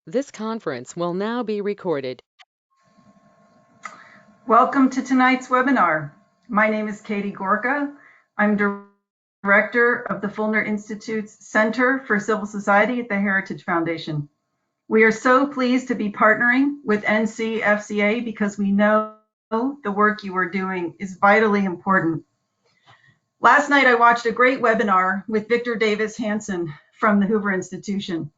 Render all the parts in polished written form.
This conference will now be recorded. Welcome to tonight's webinar. My name is Katie Gorka. I'm Director of the Fulner Institute's Center for Civil Society at the Heritage Foundation. We are so pleased to be partnering with NCFCA because we know the work you are doing is vitally important. Last night I watched a great webinar with Victor Davis Hanson from the Hoover Institution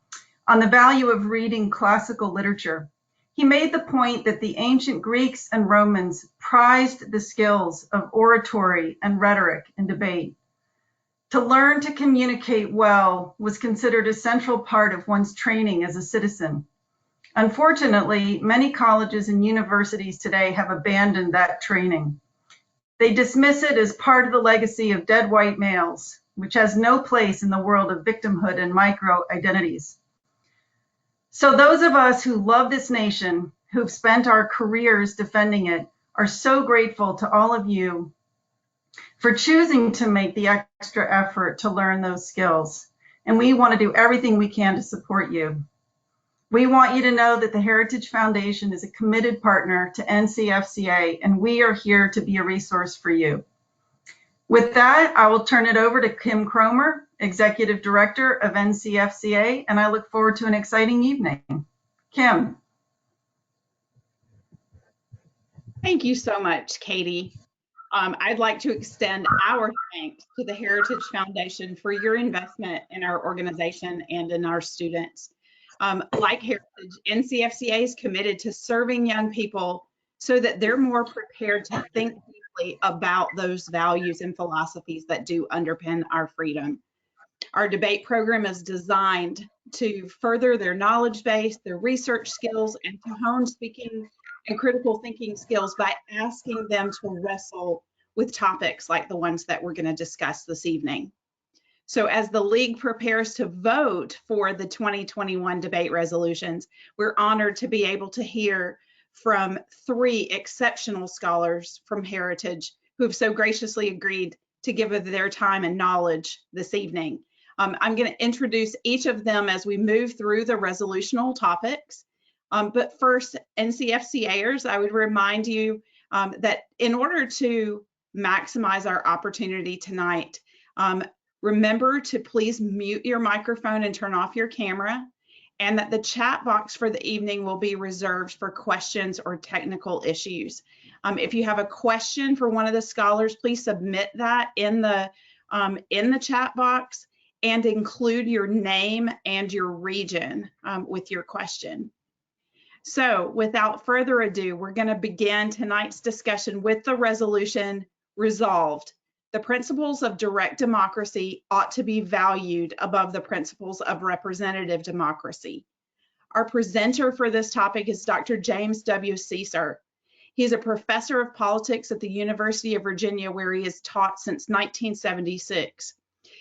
on the value of reading classical literature. He made the point that the ancient Greeks and Romans prized the skills of oratory and rhetoric in debate. To learn to communicate well was considered a central part of one's training as a citizen. Unfortunately, many colleges and universities today have abandoned that training. They dismiss it as part of the legacy of dead white males, which has no place in the world of victimhood and micro-identities. So those of us who love this nation, who've spent our careers defending it, are so grateful to all of you for choosing to make the extra effort to learn those skills. And we want to do everything we can to support you. We want you to know that the Heritage Foundation is a committed partner to NCFCA, and we are here to be a resource for you. With that, I will turn it over to Kim Cromer, Executive Director of NCFCA, and I look forward to an exciting evening. Kim. Thank you so much, Katie. I'd like to extend our thanks to the Heritage Foundation for your investment in our organization and in our students. Like Heritage, NCFCA is committed to serving young people so that they're more prepared to think deeply about those values and philosophies that do underpin our freedom. Our debate program is designed to further their knowledge base, their research skills, and to hone speaking and critical thinking skills by asking them to wrestle with topics like the ones that we're going to discuss this evening. So as the League prepares to vote for the 2021 debate resolutions, we're honored to be able to hear from 3 exceptional scholars from Heritage who have so graciously agreed to give of their time and knowledge this evening. I'm going to introduce each of them as we move through the resolutional topics. But first, NCFCAers, I would remind you that in order to maximize our opportunity tonight, remember to please mute your microphone and turn off your camera, and that the chat box for the evening will be reserved for questions or technical issues. If you have a question for one of the scholars, please submit that in the chat box and include your name and your region with your question. So without further ado, we're going to begin tonight's discussion with the resolution resolved. The principles of direct democracy ought to be valued above the principles of representative democracy. Our presenter for this topic is Dr. James W. Caesar. He's a professor of politics at the University of Virginia, where he has taught since 1976.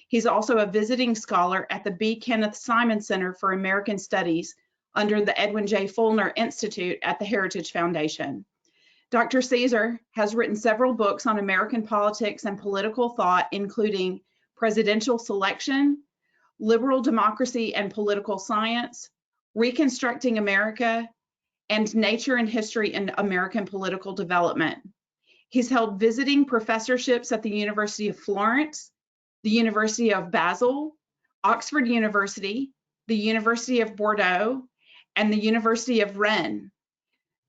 He's also a visiting scholar at the B. Kenneth Simon Center for American Studies under the Edwin J. Fulner Institute at the Heritage Foundation. Dr. Caesar has written several books on American politics and political thought, including Presidential Selection, Liberal Democracy and Political Science, Reconstructing America, and Nature and History in American Political Development. He's held visiting professorships at the University of Florence, the University of Basel, Oxford University, the University of Bordeaux, and the University of Rennes.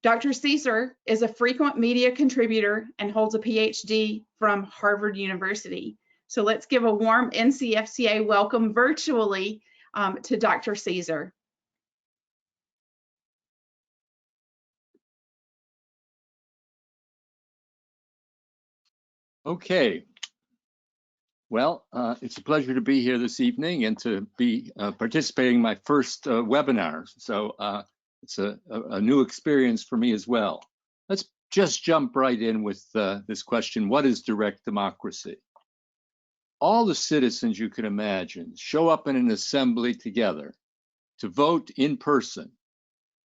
Dr. Caesar is a frequent media contributor and holds a PhD from Harvard University. So let's give a warm NCFCA welcome virtually to Dr. Caesar. Okay. Well, it's a pleasure to be here this evening and to be participating in my first webinar. So it's a new experience for me as well. Let's just jump right in with this question: what is direct democracy? All the citizens you can imagine show up in an assembly together to vote in person.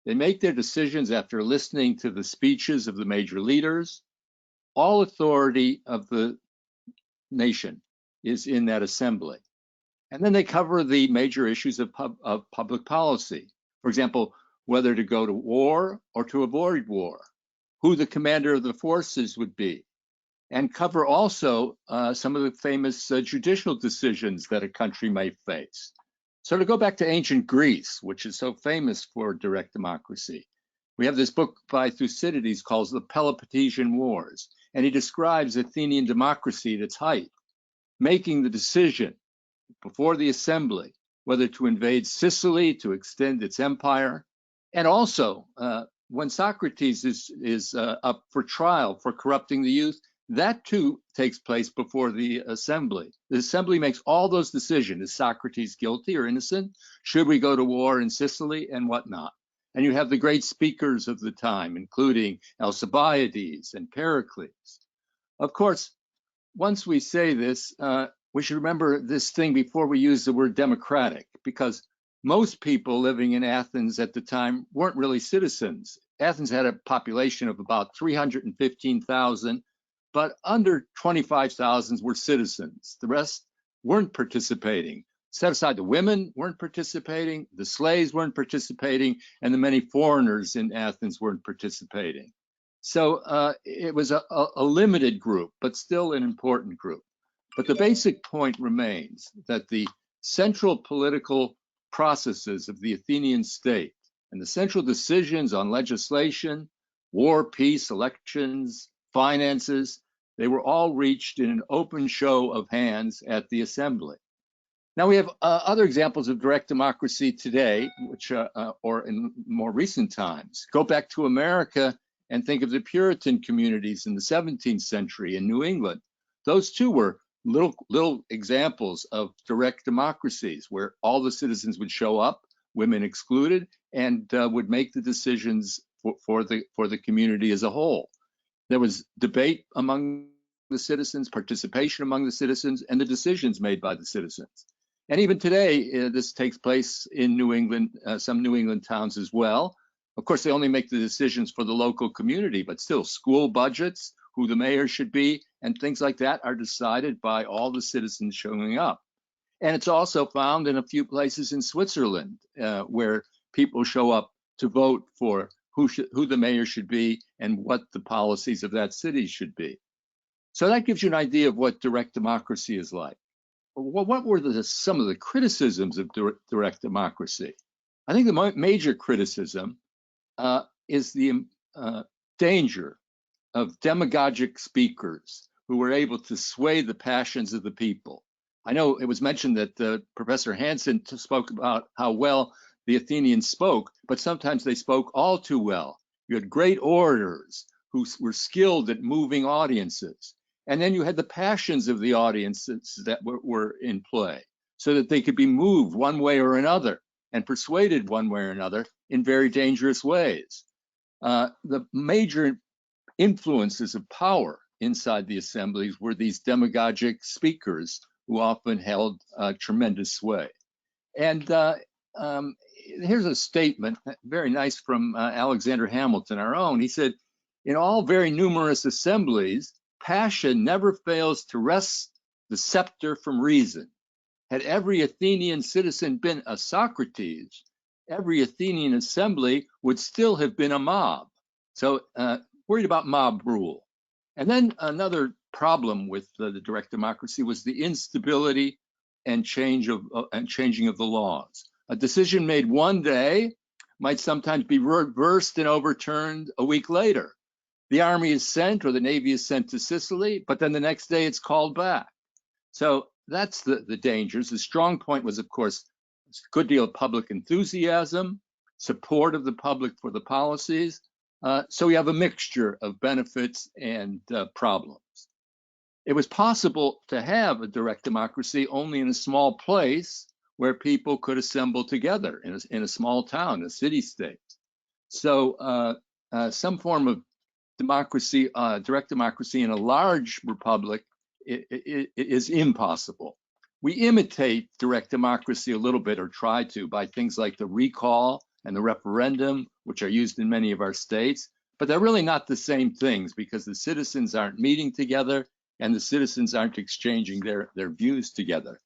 They make their decisions after listening to the speeches of the major leaders. All authority of the nation is in that assembly. And then they cover the major issues of public policy. For example, whether to go to war or to avoid war, who the commander of the forces would be, and cover also some of the famous judicial decisions that a country may face. So to go back to ancient Greece, which is so famous for direct democracy, we have this book by Thucydides called The Peloponnesian Wars, and he describes Athenian democracy at its height, making the decision before the assembly whether to invade Sicily to extend its empire, and also when Socrates is up for trial for corrupting the youth, that too takes place before the assembly. The assembly makes all those decisions. Is Socrates guilty or innocent? Should we go to war in Sicily and whatnot? And you have the great speakers of the time, including Alcibiades and Pericles. Of course, once we say this, we should remember this thing before we use the word democratic, because most people living in Athens at the time weren't really citizens. Athens had a population of about 315,000, but under 25,000 were citizens. The rest weren't participating. Set aside the women weren't participating, the slaves weren't participating, and the many foreigners in Athens weren't participating. So it was a limited group, but still an important group. But the basic point remains that the central political processes of the Athenian state and the central decisions on legislation, war, peace, elections, finances, they were all reached in an open show of hands at the assembly. Now we have other examples of direct democracy today, which or in more recent times. Go back to America and think of the Puritan communities in the 17th century in New England. Those too were little examples of direct democracies where all the citizens would show up, women excluded, and would make the decisions for the community as a whole. There was debate among the citizens, participation among the citizens, and the decisions made by the citizens. And even today, this takes place in New England, some New England towns as well. Of course, they only make the decisions for the local community, but still school budgets, who the mayor should be, and things like that are decided by all the citizens showing up. And it's also found in a few places in Switzerland where people show up to vote for who the mayor should be and what the policies of that city should be. So that gives you an idea of what direct democracy is like. What were some of the criticisms of direct democracy? I think the major criticism is the danger of demagogic speakers who were able to sway the passions of the people. I know it was mentioned that Professor Hansen spoke about how well the Athenians spoke, but sometimes they spoke all too well. You had great orators who were skilled at moving audiences. And then you had the passions of the audiences that were in play so that they could be moved one way or another and persuaded one way or another in very dangerous ways. The major influences of power inside the assemblies were these demagogic speakers who often held tremendous sway. And here's a statement, very nice, from Alexander Hamilton, our own. He said, "In all very numerous assemblies, passion never fails to wrest the scepter from reason. Had every Athenian citizen been a Socrates, every Athenian assembly would still have been a mob." So worried about mob rule. And then another problem with the direct democracy was the instability and changing of the laws. A decision made one day might sometimes be reversed and overturned a week later. The army is sent or the navy is sent to Sicily, but then the next day it's called back. So that's the dangers. The strong point was, of course, a good deal of public enthusiasm, support of the public for the policies. So we have a mixture of benefits and problems. It was possible to have a direct democracy only in a small place where people could assemble together in a small town, a city-state. So some form of democracy, direct democracy in a large republic is impossible. We imitate direct democracy a little bit, or try to, by things like the recall and the referendum, which are used in many of our states, but they're really not the same things because the citizens aren't meeting together and the citizens aren't exchanging their views together.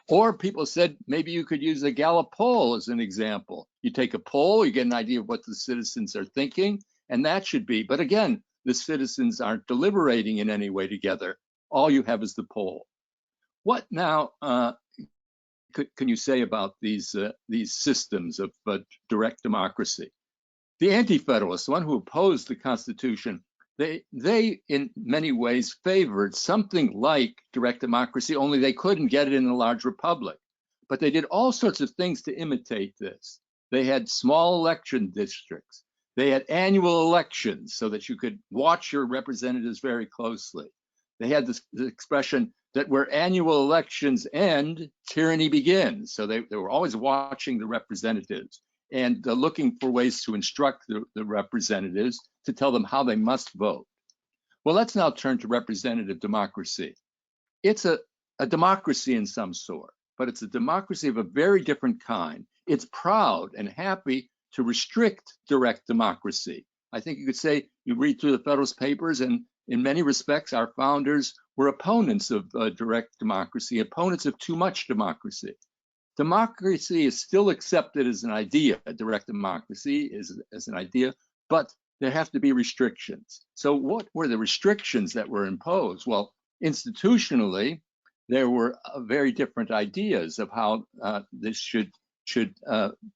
Or people said maybe you could use a Gallup poll as an example. You take a poll, you get an idea of what the citizens are thinking, and that should be. But again, the citizens aren't deliberating in any way together. All you have is the poll. What now can you say about these systems of direct democracy? The Anti-Federalists, the one who opposed the Constitution, they in many ways favored something like direct democracy, only they couldn't get it in a large republic. But they did all sorts of things to imitate this. They had small election districts. They had annual elections so that you could watch your representatives very closely. They had this expression that where annual elections end, tyranny begins. So they were always watching the representatives and looking for ways to instruct the representatives to tell them how they must vote. Well, let's now turn to representative democracy. It's a democracy in some sort, but it's a democracy of a very different kind. It's proud and happy to restrict direct democracy. I think you could say, you read through the Federalist Papers, and in many respects, our founders were opponents of direct democracy, opponents of too much democracy. Democracy is still accepted as an idea, direct democracy is as an idea, but there have to be restrictions. So what were the restrictions that were imposed? Well, institutionally, there were very different ideas of how this should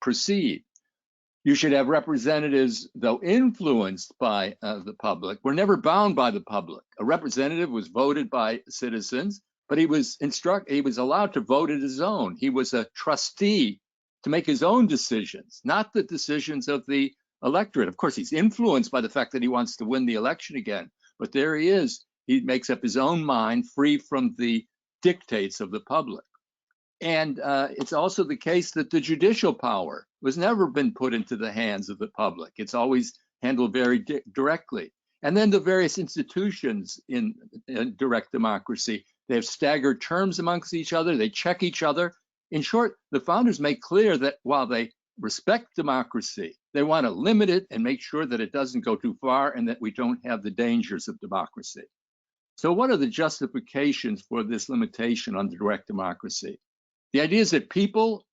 proceed. You should have representatives, though influenced by the public, were never bound by the public. A representative was voted by citizens, but he was allowed to vote at his own. He was a trustee to make his own decisions, not the decisions of the electorate. Of course, he's influenced by the fact that he wants to win the election again, but there he is. He makes up his own mind, free from the dictates of the public. And it's also the case that the judicial power was never been put into the hands of the public. It's always handled very directly. And then the various institutions in direct democracy, they have staggered terms amongst each other, they check each other. In short, the founders make clear that while they respect democracy, they want to limit it and make sure that it doesn't go too far and that we don't have the dangers of democracy. So what are the justifications for this limitation on direct democracy? The idea is that people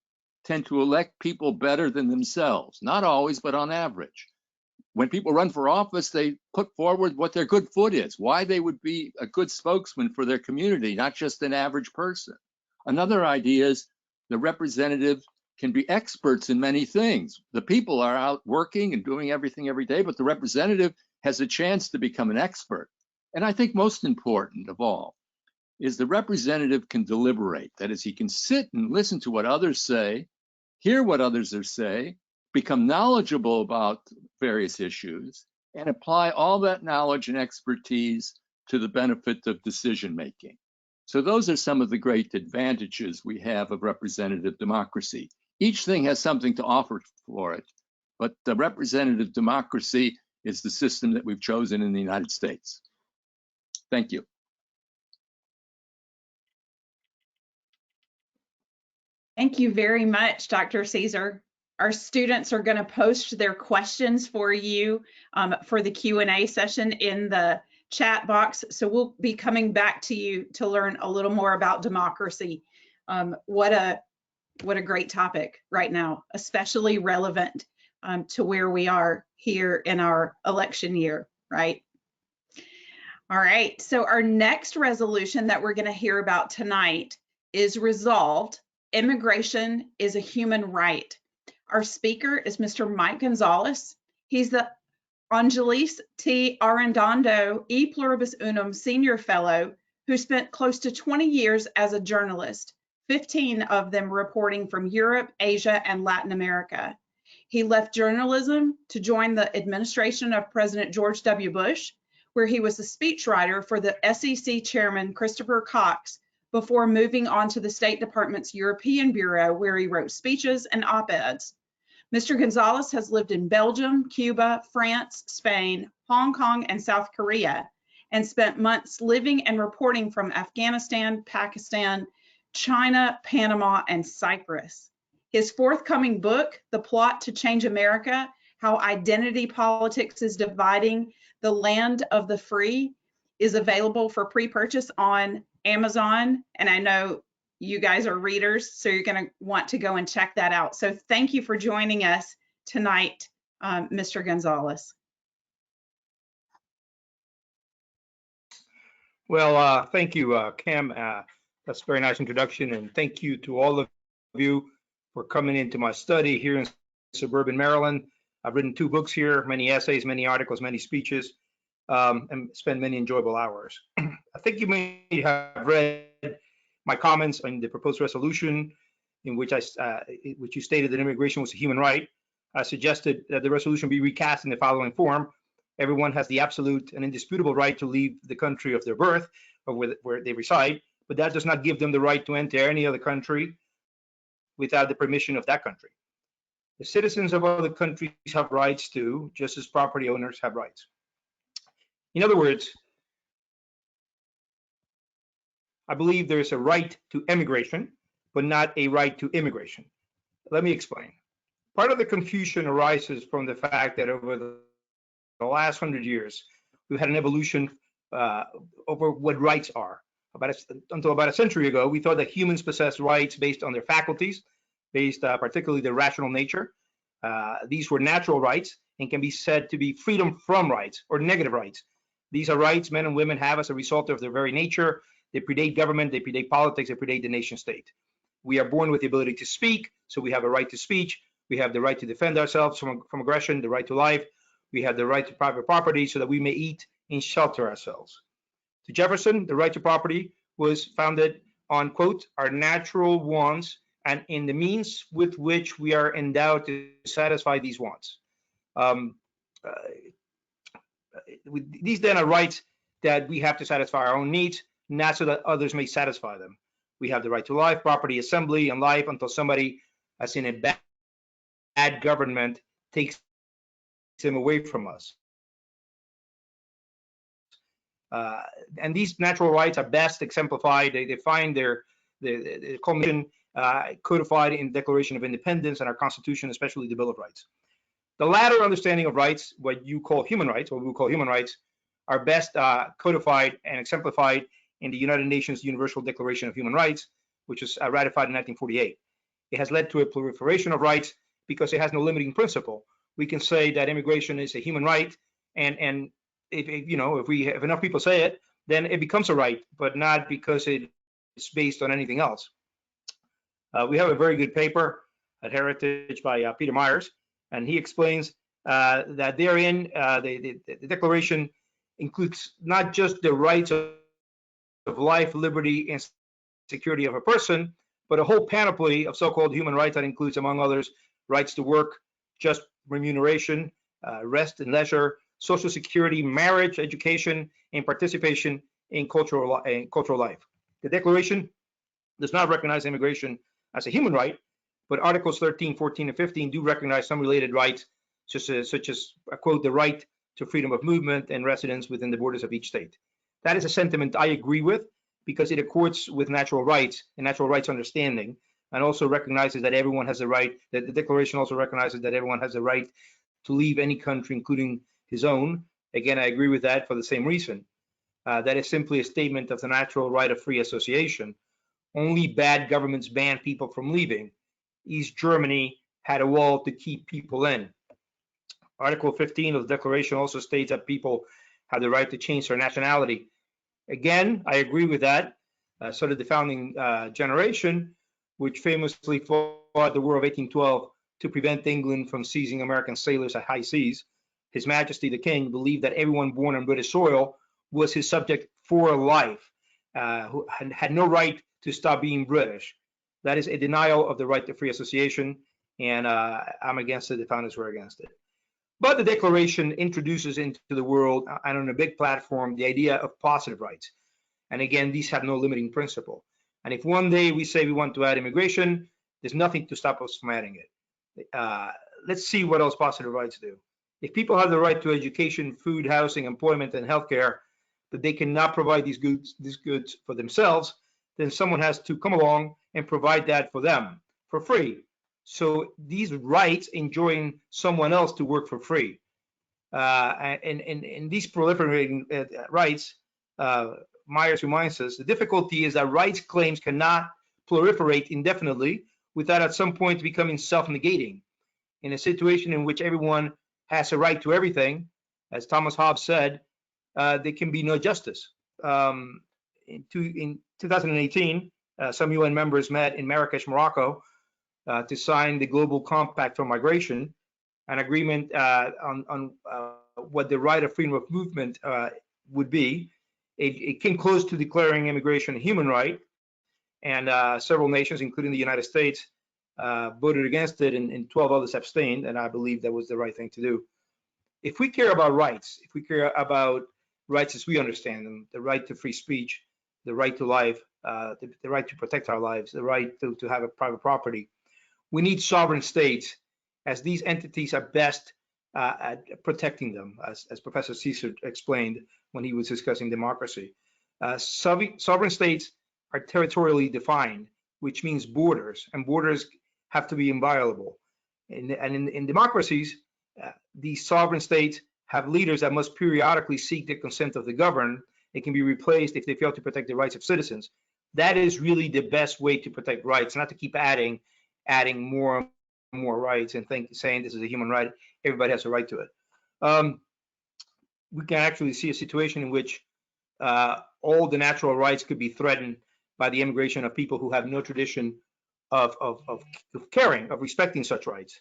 tend to elect people better than themselves, not always, but on average. When people run for office, they put forward what their good foot is, why they would be a good spokesman for their community, not just an average person. Another idea is the representative can be experts in many things. The people are out working and doing everything every day, but the representative has a chance to become an expert. And I think most important of all is the representative can deliberate. That is, he can sit and listen to what others say, hear what others are saying, become knowledgeable about various issues, and apply all that knowledge and expertise to the benefit of decision making. So those are some of the great advantages we have of representative democracy. Each thing has something to offer for it, but the representative democracy is the system that we've chosen in the United States. Thank you. Thank you very much, Dr. Caesar. Our students are going to post their questions for you for the Q&A session in the chat box. So we'll be coming back to you to learn a little more about democracy. What a great topic right now, especially relevant to where we are here in our election year, right? All right, so our next resolution that we're going to hear about tonight is resolved. Immigration is a human right. Our speaker is Mr. Mike Gonzalez. He's the Angelis T. Arredondo E Pluribus Unum Senior Fellow who spent close to 20 years as a journalist, 15 of them reporting from Europe, Asia, and Latin America. He left journalism to join the administration of President George W. Bush, where he was the speechwriter for the SEC chairman, Christopher Cox, before moving on to the State Department's European Bureau, where he wrote speeches and op-eds. Mr. Gonzalez has lived in Belgium, Cuba, France, Spain, Hong Kong, and South Korea, and spent months living and reporting from Afghanistan, Pakistan, China, Panama, and Cyprus. His forthcoming book, The Plot to Change America, How Identity Politics is Dividing the Land of the Free, is available for pre-purchase on Amazon. And I know You guys are readers, so you're going to want to go and check that out. So thank you for joining us tonight, Mr. Gonzalez. Well, thank you, Cam. That's a very nice introduction, and thank you to all of you for coming into my study here in suburban Maryland. I've written 2 books here, many essays, many articles, many speeches, and spent many enjoyable hours. I think you may have read my comments on the proposed resolution in which you stated that immigration was a human right. I suggested that the resolution be recast in the following form. Everyone has the absolute and indisputable right to leave the country of their birth or where they reside, but that does not give them the right to enter any other country without the permission of that country. The citizens of other countries have rights too, just as property owners have rights. In other words, I believe there's a right to emigration, but not a right to immigration. Let me explain. Part of the confusion arises from the fact that over the last 100 years, we've had an evolution over what rights are. Until about a century ago, we thought that humans possessed rights based on their faculties, based particularly their rational nature. These were natural rights and can be said to be freedom from rights or negative rights. These are rights men and women have as a result of their very nature. They predate government, they predate politics, they predate the nation state. We are born with the ability to speak, so we have a right to speech. We have the right to defend ourselves from aggression, the right to life. We have the right to private property so that we may eat and shelter ourselves. To Jefferson, the right to property was founded on, quote, our natural wants and in the means with which we are endowed to satisfy these wants. These then are rights that we have to satisfy our own needs, not so that others may satisfy them. We have the right to life, property, assembly, and life until somebody, as in a bad government, takes them away from us. And these natural rights are best exemplified. They find their culmination codified in the Declaration of Independence and our Constitution, especially the Bill of Rights. The latter understanding of rights, what you call human rights, what we call human rights, are best codified and exemplified in the United Nations Universal Declaration of Human Rights, which was ratified in 1948. It has led to a proliferation of rights because it has no limiting principle. We can say that immigration is a human right, and if enough people say it, then it becomes a right, but not because it's based on anything else. We have a very good paper at Heritage by Peter Myers, and he explains that therein the Declaration includes not just the rights of life, liberty, and security of a person, but a whole panoply of so-called human rights that includes, among others, rights to work, just remuneration, rest and leisure, social security, marriage, education, and participation in cultural life. The Declaration does not recognize immigration as a human right, but Articles 13, 14, and 15 do recognize some related rights, such as quote, the right to freedom of movement and residence within the borders of each state. That is a sentiment I agree with because it accords with natural rights and natural rights understanding, and also recognizes that everyone has a right, that the Declaration also recognizes that everyone has a right to leave any country, including his own. Again, I agree with that for the same reason. That is simply a statement of the natural right of free association. Only bad governments ban people from leaving. East Germany had a wall to keep people in. Article 15 of the Declaration also states that people have the right to change their nationality. Again, I agree with that. So did the founding generation, which famously fought the War of 1812 to prevent England from seizing American sailors at high seas. His Majesty the King believed that everyone born on British soil was his subject for life, who had no right to stop being British. That is a denial of the right to free association, and I'm against it. The founders were against it. But the Declaration introduces into the world, and on a big platform, the idea of positive rights. And again, these have no limiting principle. And if one day we say we want to add immigration, there's nothing to stop us from adding it. Let's see what else positive rights do. If people have the right to education, food, housing, employment, and healthcare, but they cannot provide these goods for themselves, then someone has to come along and provide that for them for free. So these rights enjoin someone else to work for free. And these proliferating rights, Myers reminds us, the difficulty is that rights claims cannot proliferate indefinitely without at some point becoming self-negating. In a situation in which everyone has a right to everything, as Thomas Hobbes said, there can be no justice. In 2018, some UN members met in Marrakesh, Morocco, to sign the Global Compact for Migration, an agreement on what the right of freedom of movement would be. It came close to declaring immigration a human right, and several nations, including the United States, voted against it, and 12 others abstained, and I believe that was the right thing to do. If we care about rights, if we care about rights as we understand them, the right to free speech, the right to life, the right to protect our lives, the right to have a private property, we need sovereign states, as these entities are best at protecting them, as Professor Caesar explained when he was discussing democracy. Sovereign states are territorially defined, which means borders, and borders have to be inviolable. In democracies, these sovereign states have leaders that must periodically seek the consent of the governed. It can be replaced if they fail to protect the rights of citizens. That is really the best way to protect rights, not to keep adding more and more rights and saying this is a human right. Everybody has a right to it. We can actually see a situation in which all the natural rights could be threatened by the immigration of people who have no tradition of caring, of respecting such rights.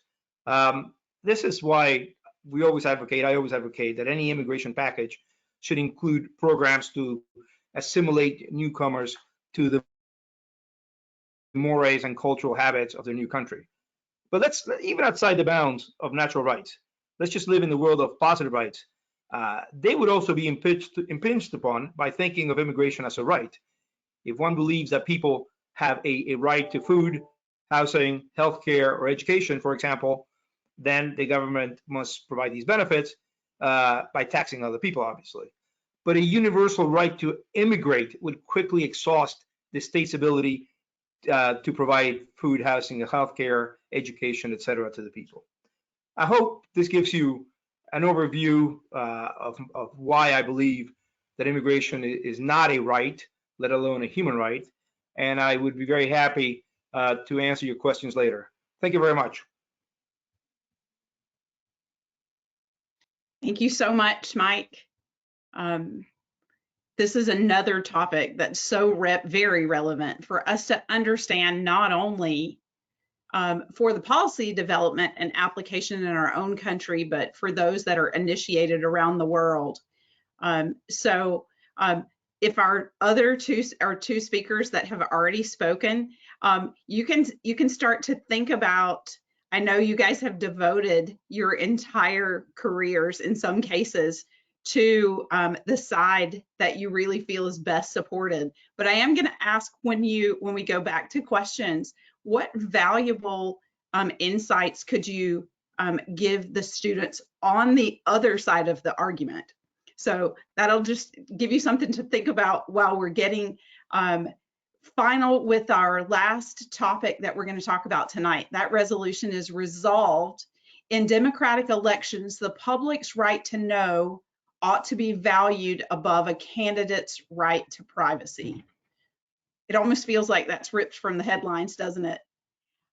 This is why I always advocate that any immigration package should include programs to assimilate newcomers to the mores and cultural habits of their new country. But let's, even outside the bounds of natural rights, let's just live in the world of positive rights. They would also be impinged upon by thinking of immigration as a right. If one believes that people have a right to food, housing, healthcare, or education, for example, then the government must provide these benefits by taxing other people, obviously. But a universal right to immigrate would quickly exhaust the state's ability to provide food, housing, healthcare, education, etc. to the people. I hope this gives you an overview of why I believe that immigration is not a right, let alone a human right, and I would be very happy to answer your questions later. Thank you very much. Thank you so much, Mike. This is another topic that's so very relevant for us to understand, not only for the policy development and application in our own country, but for those that are initiated around the world. If our other two speakers that have already spoken, you can start to think about, I know you guys have devoted your entire careers in some cases to the side that you really feel is best supported. But I am going to ask, when we go back to questions, what valuable insights could you give the students on the other side of the argument? So that'll just give you something to think about while we're getting final with our last topic that we're going to talk about tonight. That resolution is resolved: in democratic elections, the public's right to know ought to be valued above a candidate's right to privacy. It almost feels like that's ripped from the headlines, doesn't it?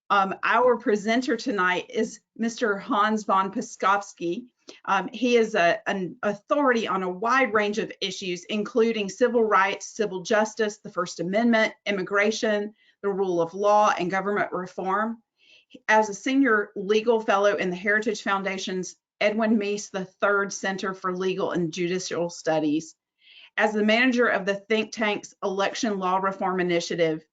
Our presenter tonight is Mr. Hans von Paskowski. He is an authority on a wide range of issues, including civil rights, civil justice, the First Amendment, immigration, the rule of law, and government reform. As a senior legal fellow in the Heritage Foundation's Edwin Meese III Center for Legal and Judicial Studies, as the manager of the think tank's Election Law Reform Initiative,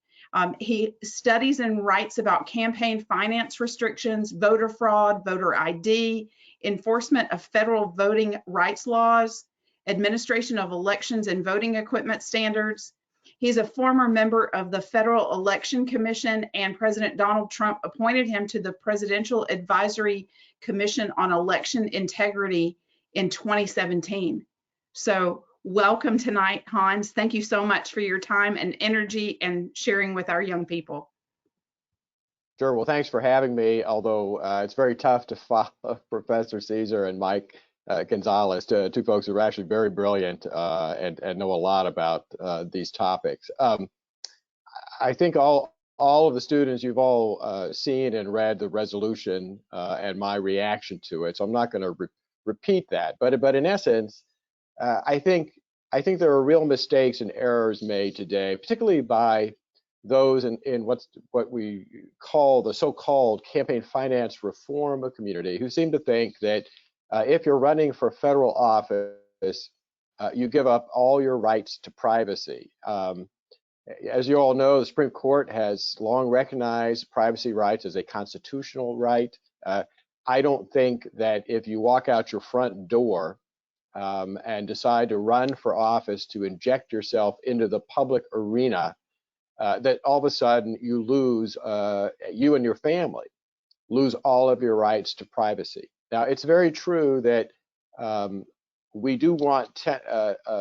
he studies and writes about campaign finance restrictions, voter fraud, voter ID, enforcement of federal voting rights laws, administration of elections and voting equipment standards. He's a former member of the Federal Election Commission, and President Donald Trump appointed him to the Presidential Advisory Commission on Election Integrity in 2017. So welcome tonight, Hans. Thank you so much for your time and energy and sharing with our young people. Sure. Well, thanks for having me, although it's very tough to follow Professor Caesar and Mike Gonzalez, two folks who are actually very brilliant and know a lot about these topics. I think all all of the students, you've all seen and read the resolution and my reaction to it, so I'm not going to repeat that. But in essence, I think there are real mistakes and errors made today, particularly by those in what we call the so-called campaign finance reform community, who seem to think that if you're running for federal office, you give up all your rights to privacy. As you all know, the Supreme Court has long recognized privacy rights as a constitutional right. I don't think that if you walk out your front door and decide to run for office to inject yourself into the public arena, that all of a sudden you lose, you and your family lose all of your rights to privacy. Now, it's very true that we do want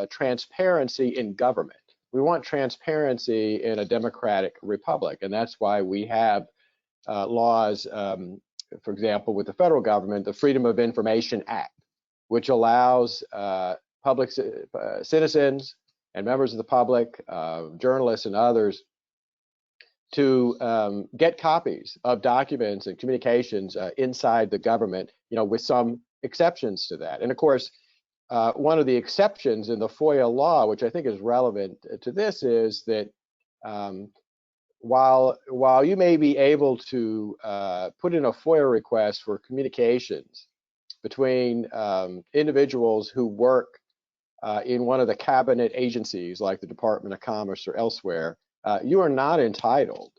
transparency in government. We want transparency in a democratic republic, and that's why we have laws, for example, with the federal government, the Freedom of Information Act, which allows public citizens and members of the public, journalists and others, to get copies of documents and communications inside the government, with some exceptions to that. And of course, one of the exceptions in the FOIA law, which I think is relevant to this, is that while you may be able to put in a FOIA request for communications between individuals who work in one of the cabinet agencies like the Department of Commerce or elsewhere, you are not entitled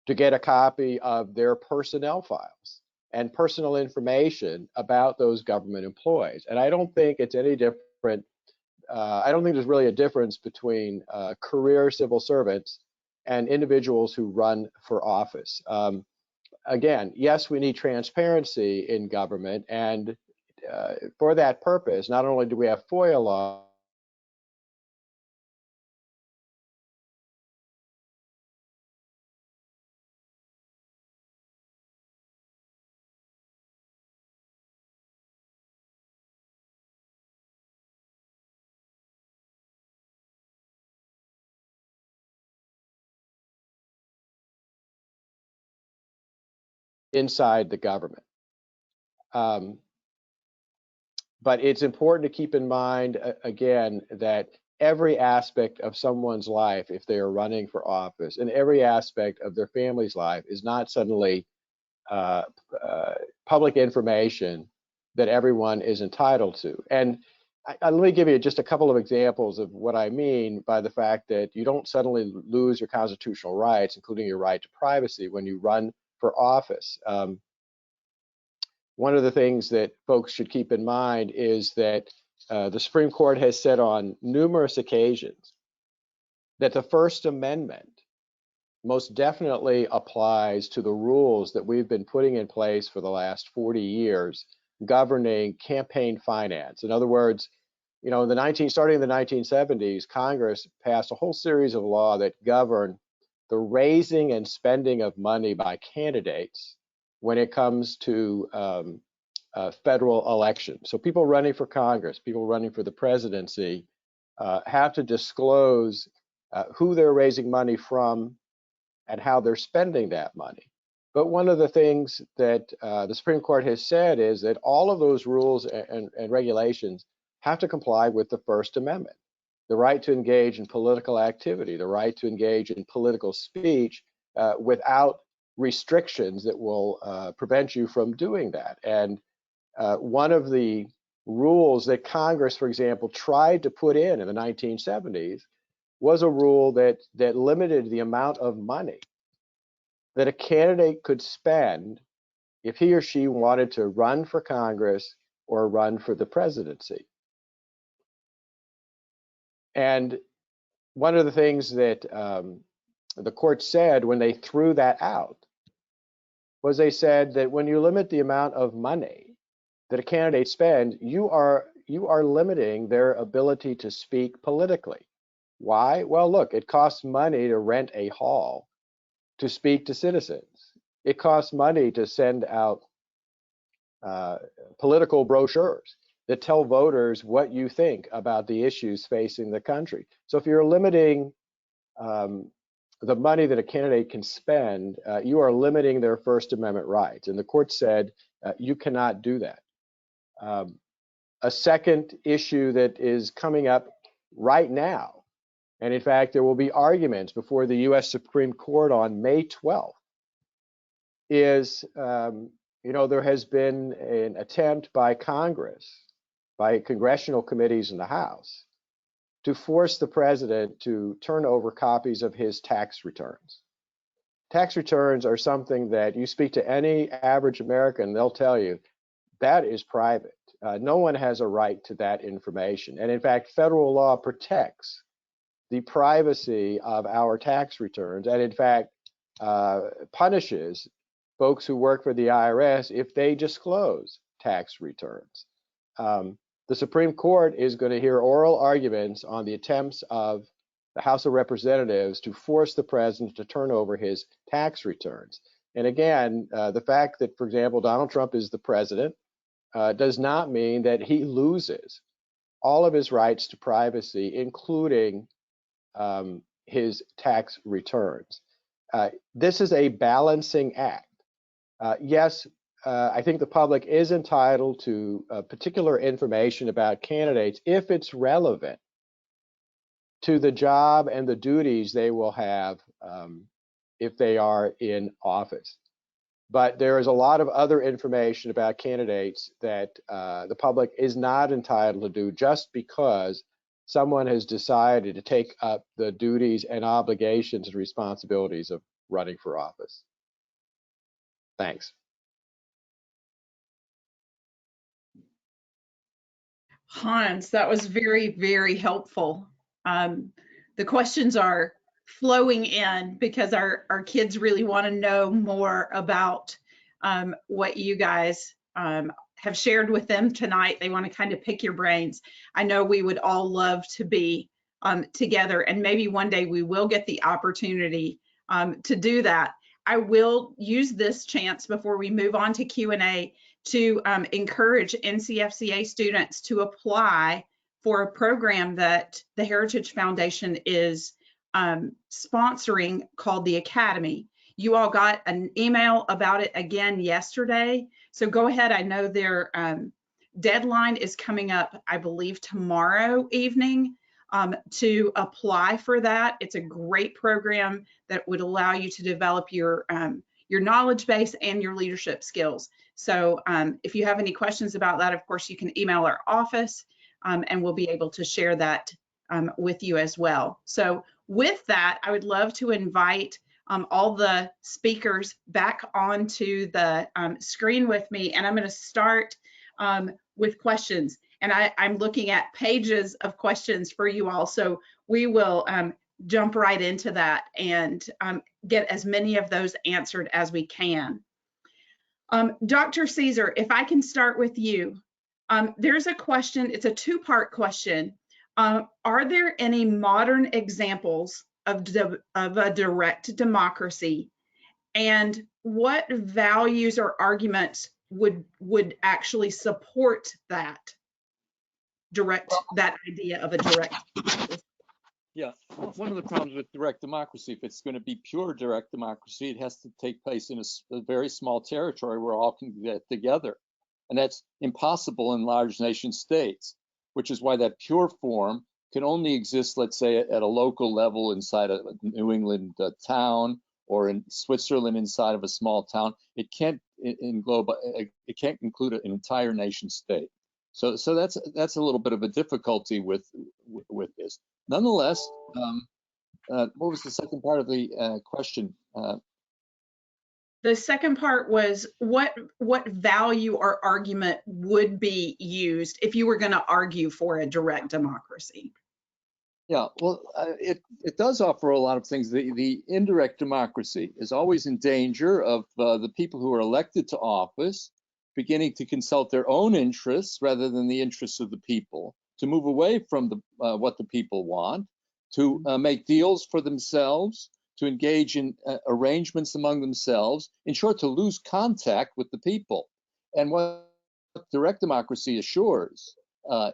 to get a copy of their personnel files and personal information about those government employees. And I don't think it's any different. I don't think there's really a difference between career civil servants and individuals who run for office. Again, yes, we need transparency in government, and for that purpose, not only do we have FOIA law, inside the government. But it's important to keep in mind, again, that every aspect of someone's life, if they are running for office, and every aspect of their family's life is not suddenly public information that everyone is entitled to. And let me give you just a couple of examples of what I mean by the fact that you don't suddenly lose your constitutional rights, including your right to privacy, when you run for office. One of the things that folks should keep in mind is that the Supreme Court has said on numerous occasions that the First Amendment most definitely applies to the rules that we've been putting in place for the last 40 years governing campaign finance. In other words, starting in the 1970s, Congress passed a whole series of laws that govern the raising and spending of money by candidates when it comes to federal elections. So people running for Congress, people running for the presidency have to disclose who they're raising money from and how they're spending that money. But one of the things that the Supreme Court has said is that all of those rules and regulations have to comply with the First Amendment. The right to engage in political activity, the right to engage in political speech without restrictions that will prevent you from doing that. And one of the rules that Congress, for example, tried to put in the 1970s was a rule that limited the amount of money that a candidate could spend if he or she wanted to run for Congress or run for the presidency. And one of the things that the court said when they threw that out was they said that when you limit the amount of money that a candidate spends, you are limiting their ability to speak politically. Why? Well, look, it costs money to rent a hall to speak to citizens. It costs money to send out political brochures that tell voters what you think about the issues facing the country. So if you're limiting the money that a candidate can spend, you are limiting their First Amendment rights. And the court said you cannot do that. A second issue that is coming up right now, and in fact, there will be arguments before the U.S. Supreme Court on May 12th, is, there has been an attempt by Congress, by congressional committees in the House, to force the president to turn over copies of his tax returns. Tax returns are something that you speak to any average American, they'll tell you that is private. No one has a right to that information. And in fact, federal law protects the privacy of our tax returns, and in fact, punishes folks who work for the IRS if they disclose tax returns. The Supreme Court is going to hear oral arguments on the attempts of the House of Representatives to force the president to turn over his tax returns. And again, the fact that, for example, Donald Trump is the president does not mean that he loses all of his rights to privacy, including his tax returns. This is a balancing act. Yes, I think the public is entitled to particular information about candidates if it's relevant to the job and the duties they will have if they are in office. But there is a lot of other information about candidates that the public is not entitled to do just because someone has decided to take up the duties and obligations and responsibilities of running for office. Thanks. Hans, that was very, very helpful. The questions are flowing in because our kids really want to know more about what you guys have shared with them tonight. They want to kind of pick your brains. I know we would all love to be together, and maybe one day we will get the opportunity to do that. I will use this chance before we move on to Q&A to encourage NCFCA students to apply for a program that the Heritage Foundation is sponsoring called the Academy. You all got an email about it again yesterday, so go ahead. I know their deadline is coming up, I believe, tomorrow evening to apply for that. It's a great program that would allow you to develop your knowledge base and your leadership skills. So if you have any questions about that, of course, you can email our office and we'll be able to share that with you as well. So with that, I would love to invite all the speakers back onto the screen with me, and I'm going to start with questions. And I'm looking at pages of questions for you all, so we will jump right into that and get as many of those answered as we can. Dr. Caesar, if I can start with you. There's a question, it's a two-part question. Are there any modern examples of a direct democracy, and what values or arguments would actually support that idea of a direct democracy? Yeah, one of the problems with direct democracy, if it's going to be pure direct democracy, it has to take place in a very small territory where all can get together. And that's impossible in large nation states, which is why that pure form can only exist, let's say, at a local level inside a New England town, or in Switzerland inside of a small town. It can't it can't include an entire nation state. So that's a little bit of a difficulty with this. Nonetheless, what was the second part of the question? The second part was what value or argument would be used if you were going to argue for a direct democracy? Yeah, well, it does offer a lot of things. The indirect democracy is always in danger of the people who are elected to office beginning to consult their own interests rather than the interests of the people, to move away from what the people want, to make deals for themselves, to engage in arrangements among themselves, in short, to lose contact with the people. And what direct democracy assures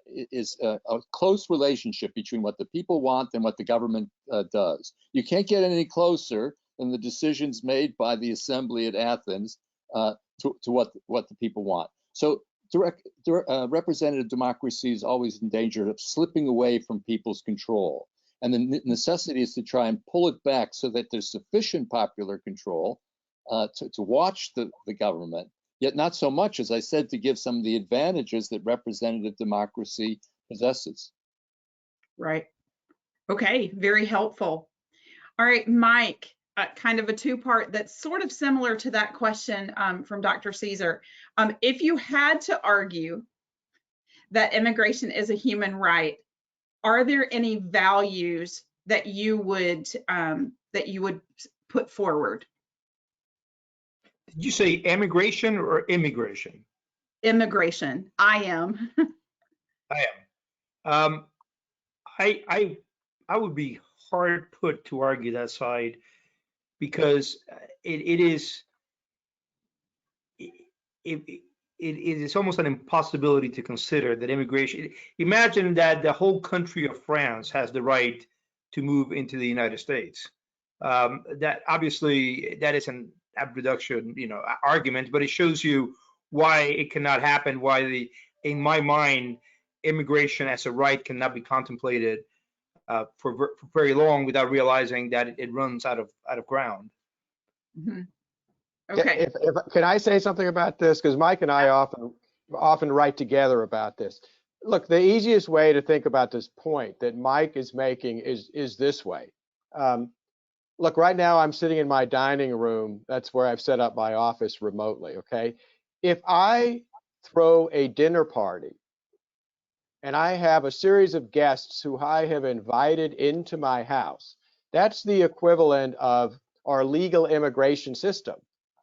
is a close relationship between what the people want and what the government does. You can't get any closer than the decisions made by the assembly at Athens to what the people want. So representative democracy is always in danger of slipping away from people's control. And the necessity is to try and pull it back so that there's sufficient popular control to watch the government, yet not so much, as I said, to give some of the advantages that representative democracy possesses. Right. Okay, very helpful. All right, Mike, kind of a two-part that's sort of similar to that question from Dr. Caesar. If you had to argue that immigration is a human right, are there any values that you would put forward? Did you say emigration or immigration? Immigration. I am. I am. I would be hard put to argue that side, because it is almost an impossibility to consider that immigration. Imagine that the whole country of France has the right to move into the United States. That obviously that is an abduction, argument, but it shows you why it cannot happen. Why in my mind, immigration as a right cannot be contemplated for very long without realizing that it runs out of ground. Mm-hmm. Okay. Can I say something about this? Because Mike and I often write together about this. Look, the easiest way to think about this point that Mike is making is this way. Look, right now I'm sitting in my dining room. That's where I've set up my office remotely, okay? If I throw a dinner party and I have a series of guests who I have invited into my house, that's the equivalent of our legal immigration system,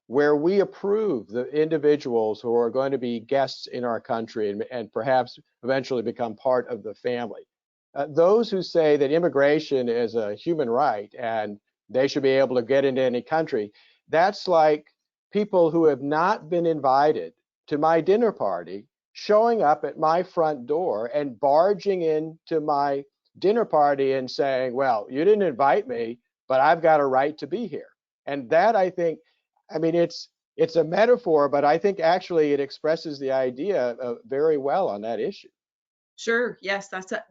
where we approve the individuals who are going to be guests in our country and perhaps eventually become part of the family. Those who say that immigration is a human right and they should be able to get into any country, that's like people who have not been invited to my dinner party showing up at my front door and barging into my dinner party and saying, well, you didn't invite me, but I've got a right to be here. And that, I think, it's a metaphor, but I think actually it expresses the idea very well on that issue. Sure. Yes, that's a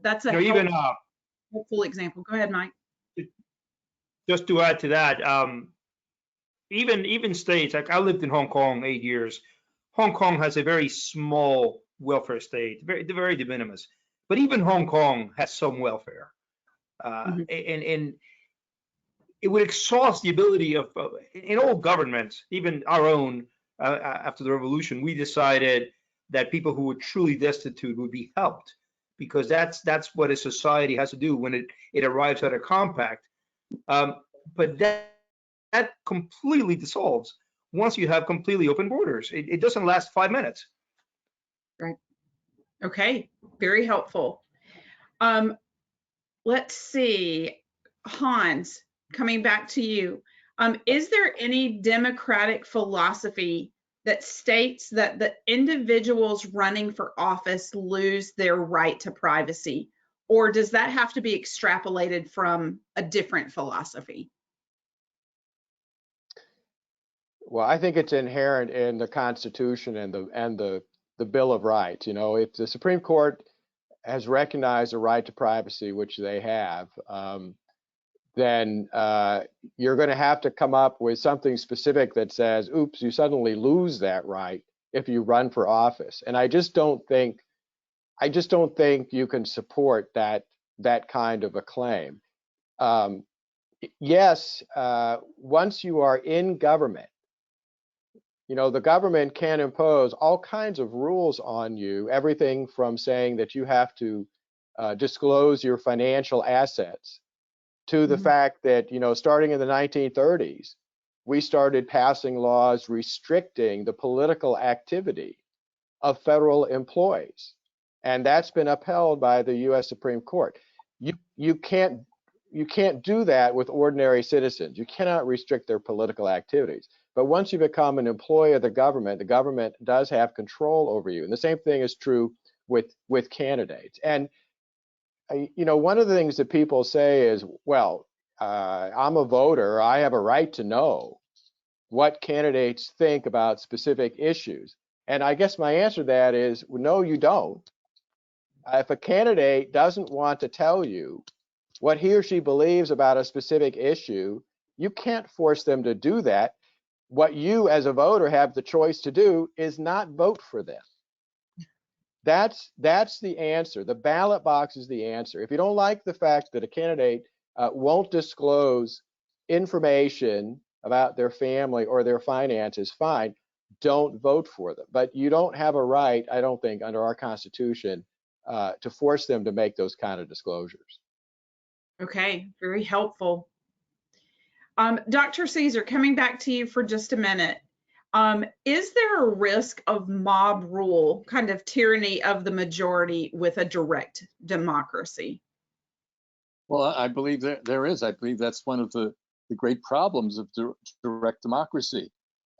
helpful example. Go ahead, Mike. Just to add to that, even states, like I lived in Hong Kong 8 years. Hong Kong has a very small welfare state, very de minimis. But even Hong Kong has some welfare, and it would exhaust the ability of in all governments, even our own. After the revolution, we decided that people who were truly destitute would be helped, because that's what a society has to do when it arrives at a compact. But that completely dissolves once you have completely open borders. It doesn't last 5 minutes. Right. Okay. Very helpful. Let's see, Hans, coming back to you. Is there any democratic philosophy that states that the individuals running for office lose their right to privacy? Or does that have to be extrapolated from a different philosophy? Well, I think it's inherent in the Constitution and the Bill of Rights. If the Supreme Court has recognized a right to privacy, which they have, then you're going to have to come up with something specific that says, oops, you suddenly lose that right if you run for office. And I just don't think you can support that kind of a claim. Yes, once you are in government, the government can impose all kinds of rules on you, everything from saying that you have to disclose your financial assets to the fact that, starting in the 1930s, we started passing laws restricting the political activity of federal employees. And that's been upheld by the U.S. Supreme Court. You can't do that with ordinary citizens. You cannot restrict their political activities. But once you become an employee of the government does have control over you. And the same thing is true with candidates. And one of the things that people say is, well, I'm a voter, I have a right to know what candidates think about specific issues. And I guess my answer to that is, no, you don't. If a candidate doesn't want to tell you what he or she believes about a specific issue, you can't force them to do that. What you as a voter have the choice to do is not vote for them. That's the answer. The ballot box is the answer. If you don't like the fact that a candidate won't disclose information about their family or their finances, fine, don't vote for them. But you don't have a right, I don't think, under our Constitution, to force them to make those kind of disclosures. Okay, very helpful. Dr. Caesar, coming back to you for just a minute. Is there a risk of mob rule, kind of tyranny of the majority with a direct democracy? Well, I believe there is. I believe that's one of the great problems of direct democracy.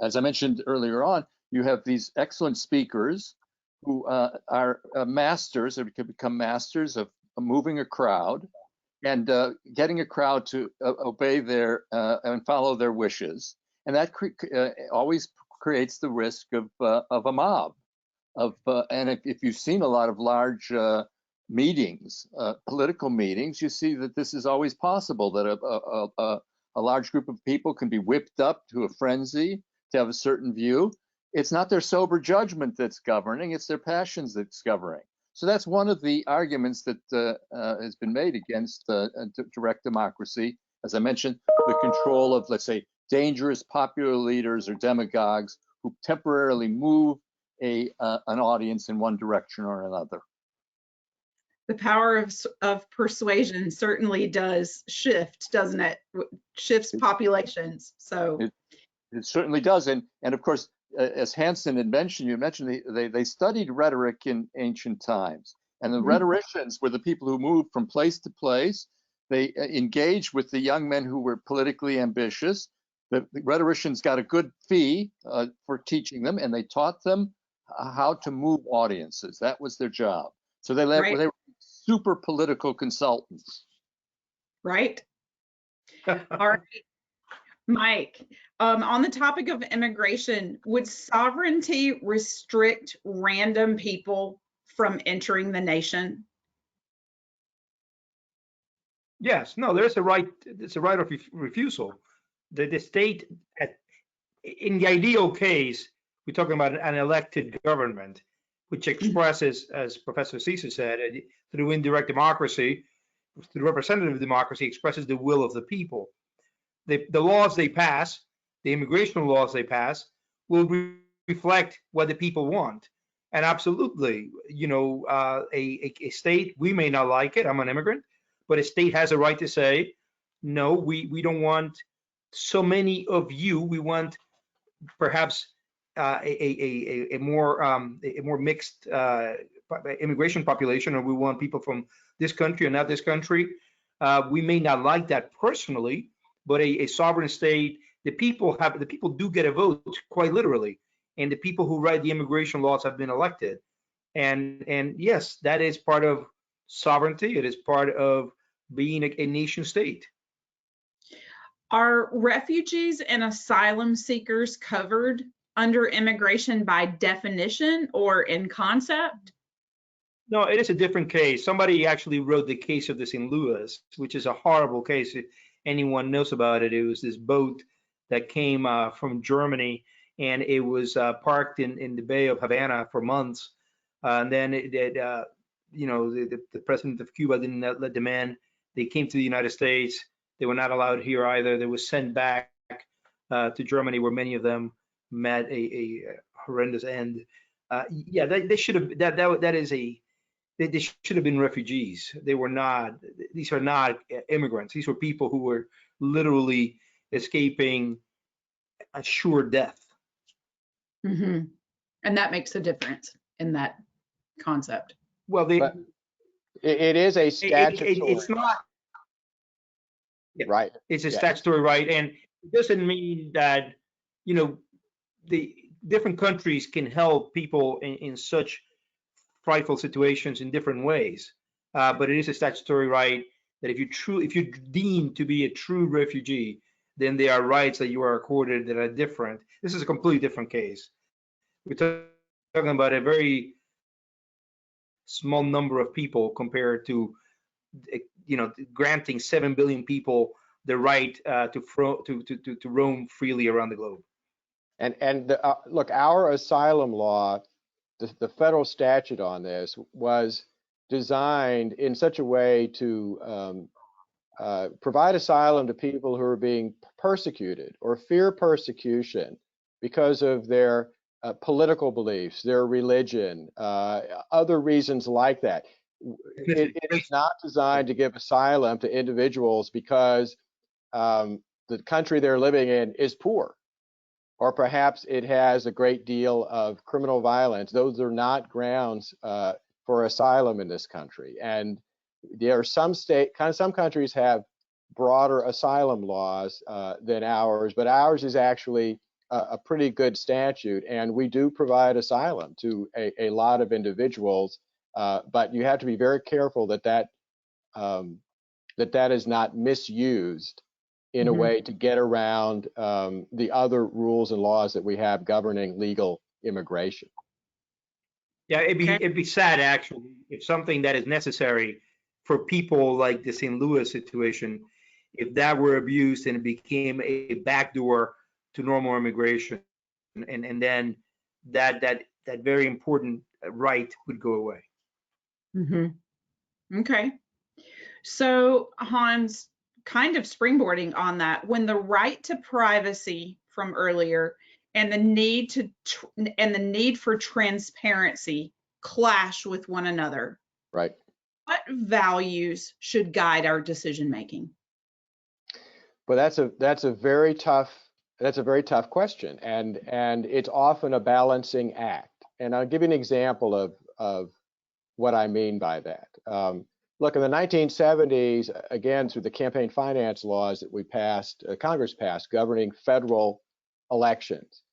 As I mentioned earlier on, you have these excellent speakers who are masters, or could become masters of moving a crowd and getting a crowd to obey their and follow their wishes. And that always creates the risk of a mob. And if you've seen a lot of large meetings, political meetings, you see that this is always possible, that a large group of people can be whipped up to a frenzy to have a certain view. It's not their sober judgment that's governing, it's their passions that's governing. So that's one of the arguments that has been made against direct democracy. As I mentioned, the control of, let's say, dangerous popular leaders or demagogues who temporarily move an audience in one direction or another. The power of persuasion certainly does shift, doesn't it? Shifts populations. So it certainly does. And of course, as Hansen had mentioned, they studied rhetoric in ancient times. And the rhetoricians were the people who moved from place to place. They engaged with the young men who were politically ambitious. The rhetoricians got a good fee for teaching them, and they taught them how to move audiences. That was their job. So they were super political consultants. Right. All right. Mike, on the topic of immigration, would sovereignty restrict random people from entering the nation? Yes, no, there's a right. It's a right of refusal. The state, in the ideal case, we're talking about an elected government, which expresses, as Professor Caesar said, through indirect democracy, through representative democracy, expresses the will of the people. The laws they pass, the immigration laws they pass, will reflect what the people want. And absolutely, a state, we may not like it, I'm an immigrant, but a state has a right to say, no, we don't want so many of you. We want perhaps a more mixed immigration population, or we want people from this country and not this country. We may not like that personally, but a sovereign state, the people do get a vote, quite literally, and the people who write the immigration laws have been elected. And yes, that is part of sovereignty. It is part of being a nation state. Are refugees and asylum seekers covered under immigration by definition or in concept? No, it is a different case. Somebody actually wrote the case of the St. Louis, which is a horrible case. If anyone knows about it, it was this boat that came from Germany, and it was parked in the Bay of Havana for months. And then the president of Cuba didn't let them in. They came to the United States. They were not allowed here either. They were sent back to Germany, where many of them met a horrendous end. They should have. They should have been refugees. They were not. These are not immigrants. These were people who were literally escaping a sure death. Mm-hmm. And that makes a difference in that concept. Well, it is a statutory. It's not. Right. It's a statutory right, and it doesn't mean that the different countries can help people in such frightful situations in different ways. But it is a statutory right that if you're deemed to be a true refugee, then there are rights that you are accorded that are different. This is a completely different case. We're talking about a very small number of people compared to, granting 7 billion people the right to roam freely around the globe. And look, our asylum law, the federal statute on this was designed in such a way to provide asylum to people who are being persecuted or fear persecution because of their political beliefs, their religion, other reasons like that. It is not designed to give asylum to individuals because the country they're living in is poor, or perhaps it has a great deal of criminal violence. Those are not grounds for asylum in this country. And there are some countries have broader asylum laws than ours, but ours is actually a pretty good statute, and we do provide asylum to a lot of individuals. But you have to be very careful that is not misused in a way to get around the other rules and laws that we have governing legal immigration. Yeah, it'd be sad actually if something that is necessary for people like the St. Louis situation, if that were abused and it became a backdoor to normal immigration, and then that very important right would go away. Okay. So Hans, kind of springboarding on that, when the right to privacy from earlier and the need for transparency clash with one another, Right. what values should guide our decision making? Well, that's a very tough question, and it's often a balancing act. And I'll give you an example of what I mean by that. Look, in the 1970s, again, through the campaign finance laws that we passed, Congress passed, governing federal elections,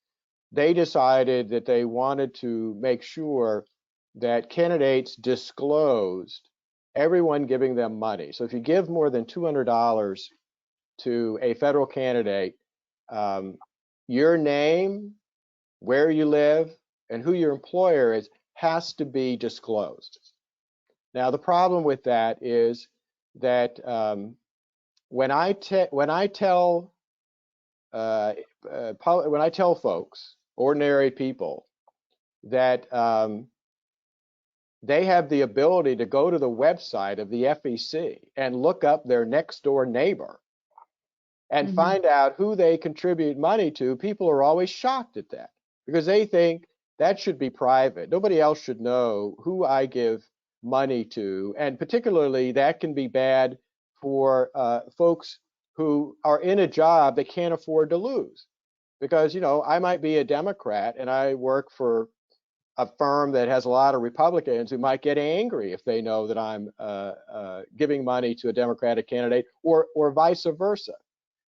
they decided that they wanted to make sure that candidates disclosed everyone giving them money. So if you give more than $200 to a federal candidate, your name, where you live, and who your employer is has to be disclosed. Now, the problem with that is that when I tell folks, ordinary people, that they have the ability to go to the website of the FEC and look up their next door neighbor and find out who they contribute money to, people are always shocked at that because they think that should be private. Nobody else should know who I give money to, and particularly that can be bad for folks who are in a job they can't afford to lose. Because, I might be a Democrat and I work for a firm that has a lot of Republicans who might get angry if they know that I'm giving money to a Democratic candidate, or vice versa.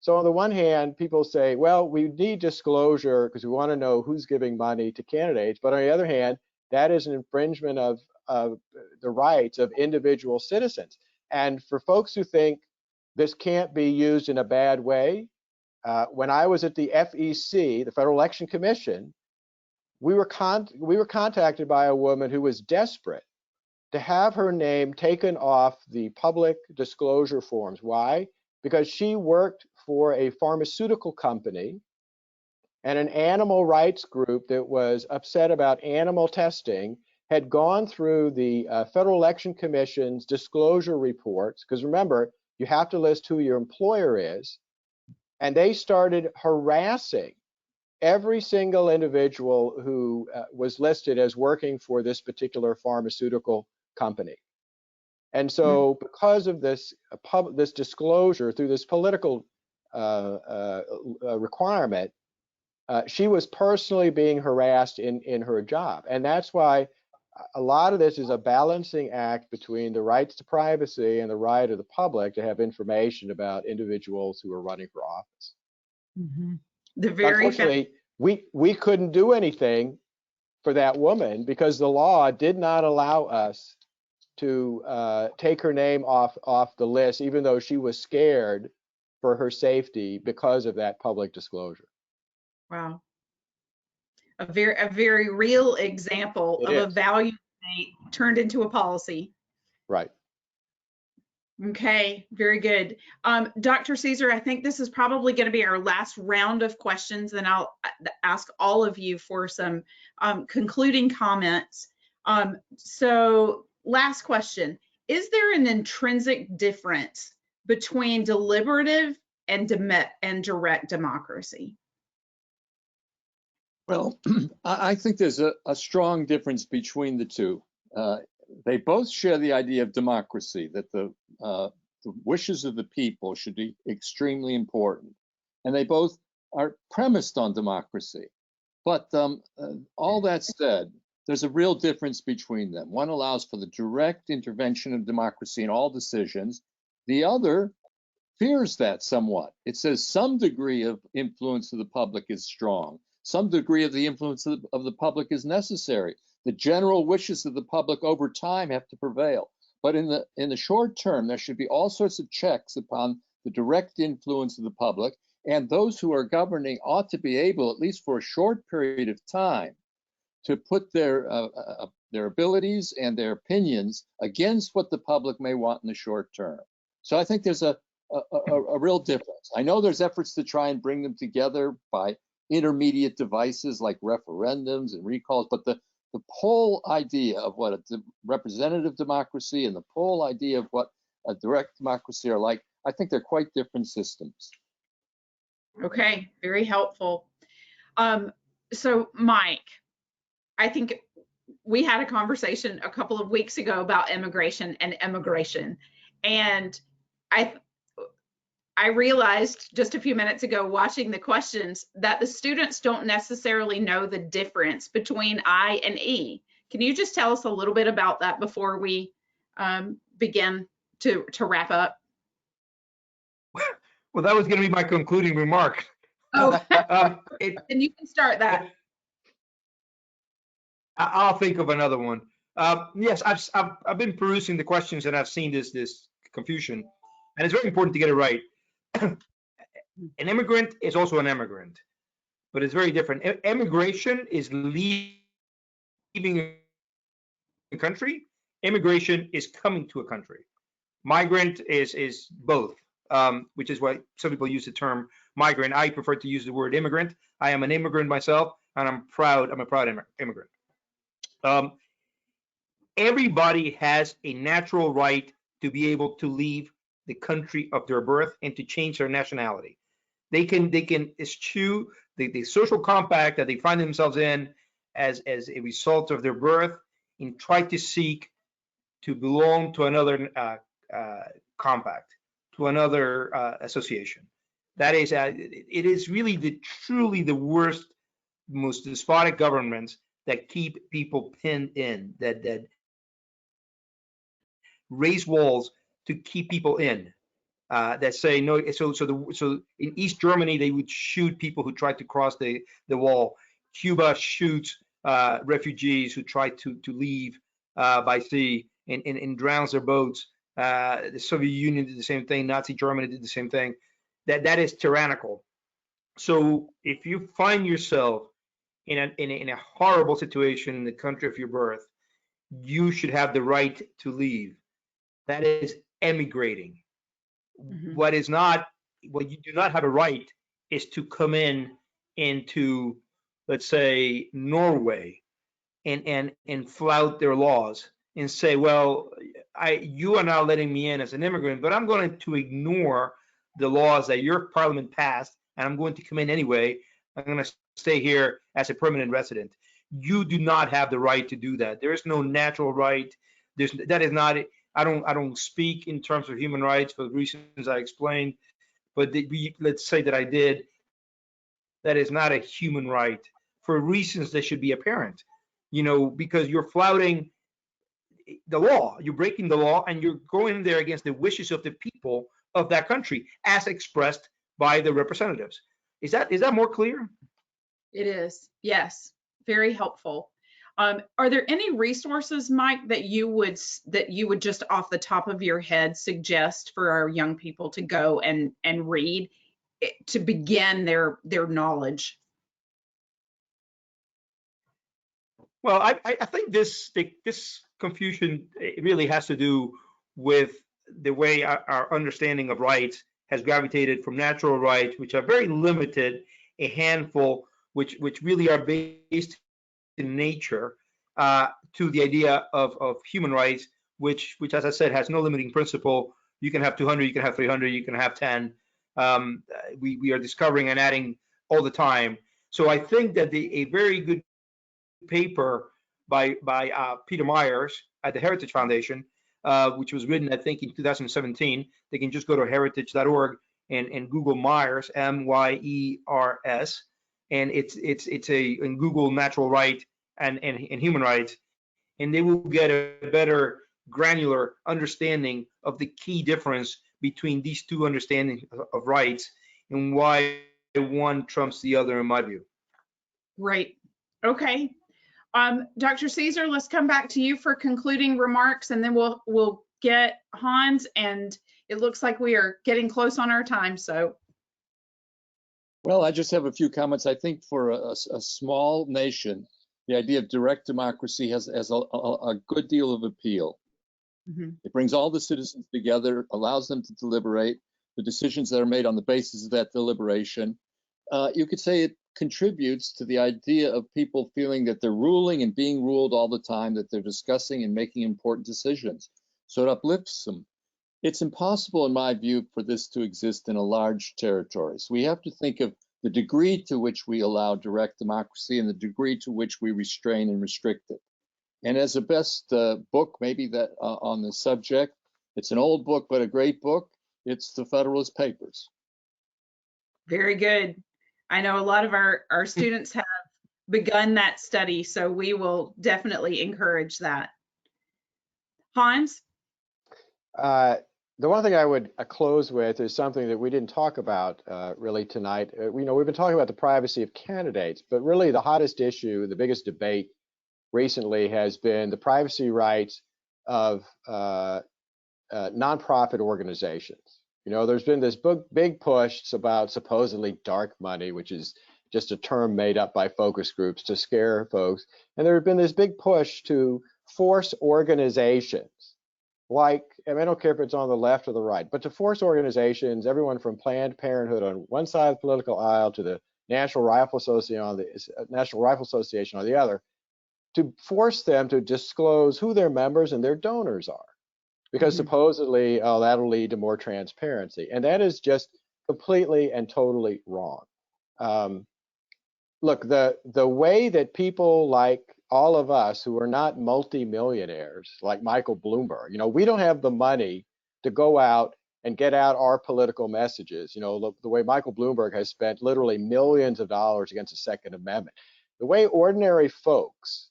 So on the one hand, people say, well, we need disclosure because we want to know who's giving money to candidates. But on the other hand, that is an infringement of the rights of individual citizens. And for folks who think this can't be used in a bad way, when I was at the FEC, the Federal Election Commission, we were contacted by a woman who was desperate to have her name taken off the public disclosure forms. Why? Because she worked for a pharmaceutical company, and an animal rights group that was upset about animal testing had gone through the Federal Election Commission's disclosure reports, because remember, you have to list who your employer is, and they started harassing every single individual who was listed as working for this particular pharmaceutical company. And so because of this this disclosure through this political requirement, she was personally being harassed in her job. And that's why a lot of this is a balancing act between the rights to privacy and the right of the public to have information about individuals who are running for office. The very Unfortunately, we couldn't do anything for that woman because the law did not allow us to take her name off the list, even though she was scared for her safety because of that public disclosure. Wow. A very real example It of a is. value turned into a policy. Right. Okay, very good. Dr. Caesar, I think this is probably going to be our last round of questions, and I'll ask all of you for some concluding comments. So last question, is there an intrinsic difference between deliberative and direct democracy? Well, I think there's a strong difference between the two. They both share the idea of democracy, that the wishes of the people should be extremely important. And they both are premised on democracy. But all that said, there's a real difference between them. One allows for the direct intervention of democracy in all decisions. The other fears that somewhat. It says some degree of influence of the public is strong. Some degree of the influence of the public is necessary. The general wishes of the public over time have to prevail. But in the short term, there should be all sorts of checks upon the direct influence of the public, and those who are governing ought to be able, at least for a short period of time, to put their abilities and their opinions against what the public may want in the short term. So I think there's a real difference. I know there's efforts to try and bring them together by intermediate devices like referendums and recalls, but the whole idea of what a representative democracy and the whole idea of what a direct democracy are like, I think they're quite different systems. Okay, very helpful. So Mike, I think we had a conversation a couple of weeks ago about immigration and immigration. And I realized just a few minutes ago watching the questions that the students don't necessarily know the difference between I and E. Can you just tell us a little bit about that before we begin to wrap up? Well, that was going to be my concluding remark. Oh, and you can start that. I'll think of another one. Yes, I've been perusing the questions and I've seen this confusion, and it's very important to get it right. An immigrant is also an immigrant, but it's very different. Immigration is leaving a country. Immigration is coming to a country. Migrant is both, which is why some people use the term migrant. I prefer to use the word immigrant. I am an immigrant myself, and I'm a proud immigrant. Everybody has a natural right to be able to leave the country of their birth and to change their nationality. They can eschew the social compact that they find themselves in as a result of their birth and try to seek to belong to another compact, to another association. That is, it is really truly the worst, most despotic governments that keep people pinned in, that raise walls to keep people in, that say no. So in East Germany, they would shoot people who tried to cross the wall. Cuba shoots refugees who try to leave by sea and drowns their boats. The Soviet Union did the same thing. Nazi Germany did the same thing. That is tyrannical. So if you find yourself in a horrible situation in the country of your birth, you should have the right to leave. That is emigrating. Mm-hmm. What you do not have a right is to come into, let's say, Norway and flout their laws and say, well, you are now letting me in as an immigrant, but I'm going to ignore the laws that your parliament passed, and I'm going to come in anyway. I'm going to stay here as a permanent resident. You do not have the right to do that. There is no natural right. That is not. I don't speak in terms of human rights for the reasons I explained, but let's say that I did. That is not a human right for reasons that should be apparent, because you're flouting the law, you're breaking the law, and you're going there against the wishes of the people of that country as expressed by the representatives. Is that more clear? It is, yes, very helpful. Are there any resources, Mike, that you would just off the top of your head suggest for our young people to go and read to begin their knowledge? Well, I think this confusion really has to do with the way our understanding of rights has gravitated from natural rights, which are very limited, a handful, which really are based in nature, to the idea of human rights, which, as I said, has no limiting principle. You can have 200, you can have 300, you can have 10. We are discovering and adding all the time. So I think that a very good paper by Peter Myers at the Heritage Foundation, which was written, I think, in 2017. They can just go to heritage.org and Google Myers, M-Y-E-R-S, and it's in Google natural right and human rights, and they will get a better granular understanding of the key difference between these two understandings of rights and why one trumps the other, in my view. Great. Okay. Dr. Caesar, let's come back to you for concluding remarks, and then we'll get Hans, and it looks like we are getting close on our time. So, well, I just have a few comments. I think for a small nation, the idea of direct democracy has a good deal of appeal. mm-hmm. It brings all the citizens together, allows them to deliberate. The decisions that are made on the basis of that deliberation, you could say it contributes to the idea of people feeling that they're ruling and being ruled all the time, that they're discussing and making important decisions. So it uplifts them. It's impossible, in my view, for this to exist in a large territory. So we have to think of the degree to which we allow direct democracy and the degree to which we restrain and restrict it. And as a best book, maybe that on the subject, it's an old book, but a great book. It's the Federalist Papers. Very good. I know a lot of our students have begun that study, so we will definitely encourage that. Hans? The one thing I would close with is something that we didn't talk about really tonight. We've been talking about the privacy of candidates, but really the hottest issue, the biggest debate recently has been the privacy rights of nonprofit organizations. There's been this big push about supposedly dark money, which is just a term made up by focus groups to scare folks. And there have been this big push to force organizations like, and I don't care if it's on the left or the right, but to force organizations, everyone from Planned Parenthood on one side of the political aisle to the National Rifle Association on the other, to force them to disclose who their members and their donors are. Because supposedly, that'll lead to more transparency. And that is just completely and totally wrong. Look, the way that people like all of us who are not multimillionaires, like Michael Bloomberg, we don't have the money to go out and get out our political messages. The way Michael Bloomberg has spent literally millions of dollars against the Second Amendment. The way ordinary folks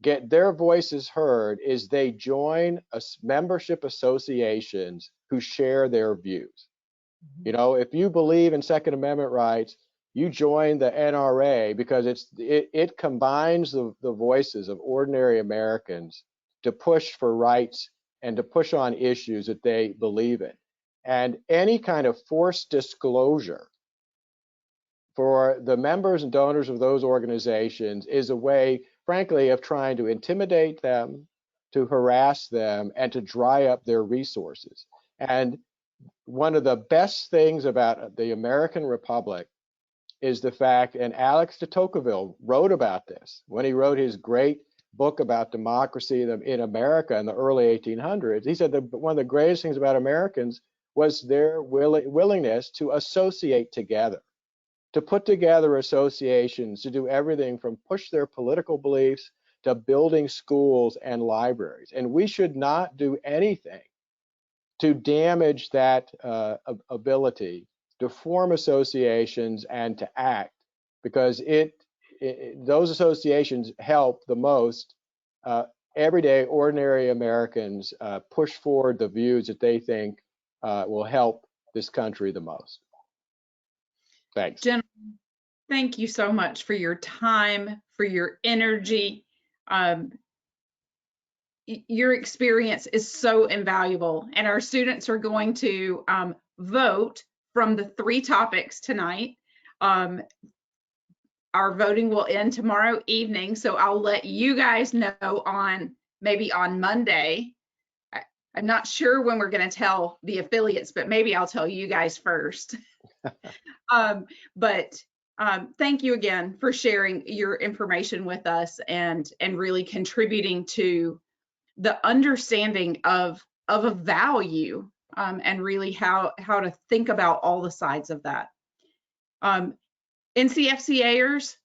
get their voices heard is they join membership associations who share their views. If you believe in Second Amendment rights, you join the NRA because it combines the voices of ordinary Americans to push for rights and to push on issues that they believe in. And any kind of forced disclosure for the members and donors of those organizations is a way, frankly, of trying to intimidate them, to harass them, and to dry up their resources. And one of the best things about the American Republic is the fact, and Alex de Tocqueville wrote about this when he wrote his great book about democracy in America in the early 1800s. He said that one of the greatest things about Americans was their willingness to associate together, to put together associations, to do everything from push their political beliefs to building schools and libraries. And we should not do anything to damage that ability to form associations and to act, because those associations help the most everyday ordinary Americans push forward the views that they think will help this country the most. Thanks. Gentlemen, thank you so much for your time, for your energy. Your experience is so invaluable, and our students are going to vote from the 3 topics tonight. Our voting will end tomorrow evening, so I'll let you guys know maybe on Monday. I'm not sure when we're going to tell the affiliates, but maybe I'll tell you guys first. Thank you again for sharing your information with us and really contributing to the understanding of a value and really how to think about all the sides of that. NCFCAers,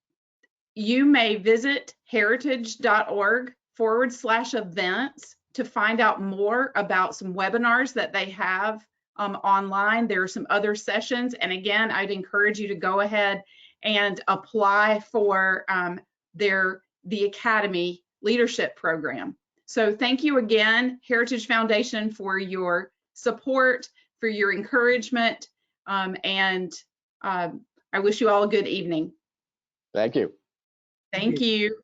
you may visit heritage.org/events to find out more about some webinars that they have online. There are some other sessions. And again, I'd encourage you to go ahead and apply for the Academy Leadership Program. So thank you again, Heritage Foundation, for your support, for your encouragement, and I wish you all a good evening. Thank you. Thank you.